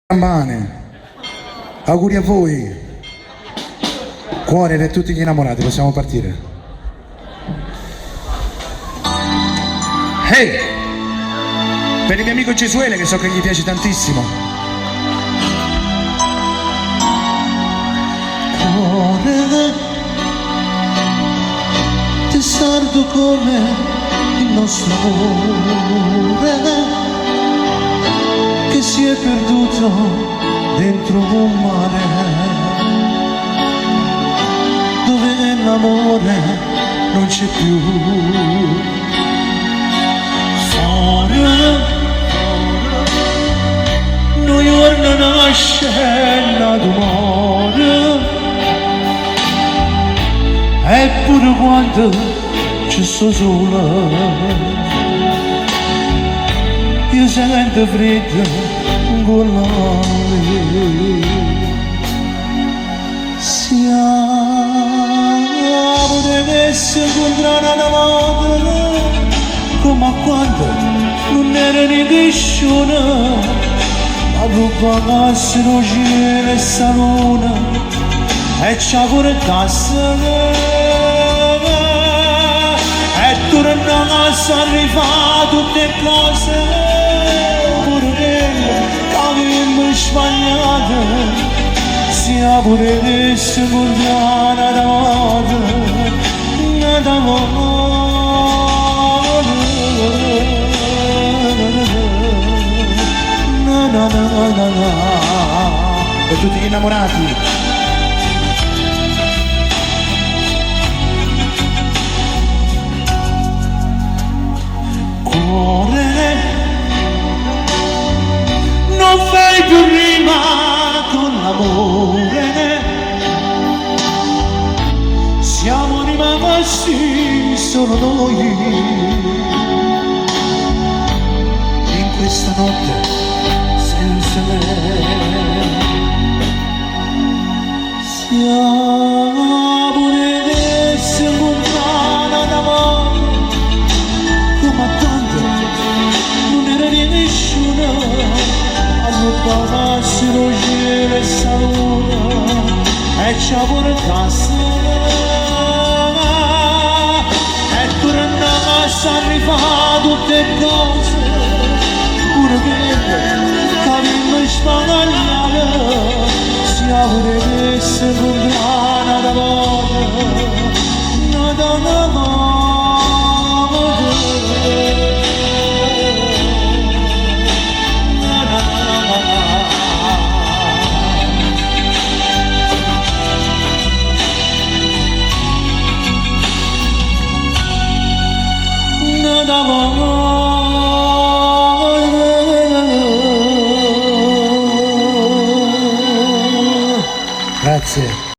Campane, auguri a voi, cuore per tutti gli innamorati, possiamo partire. Hey! Per il mio amico Gesuele, che so che gli piace tantissimo. Cuore testardo come il nostro amore che si è perduto dentro un mare dove l'amore non c'è più. Fuori noi giorno nasce la d'amore, eppure quando ci sto sola io sento freddo con lei. Siamo dev'essere incontrare una volta come quando non era né cresciuta, ma tu pagassero cielo e salone e ci portassero e tornano a arrivare tutte cose sbagliate, sia pure adesso condiana d'amore, Per tutti gli innamorati. non fai più rima con l'amore, siamo rimasti solo noi in questa notte senza me. Siamo adesso lontana d'amore come tanto non era di nessuno. Pagassero cielo e salute e ci portassero e tornano a arrivare tutte cose pure che capimmo sbagliare, siamo dev'esse lontana da voi, Grazie.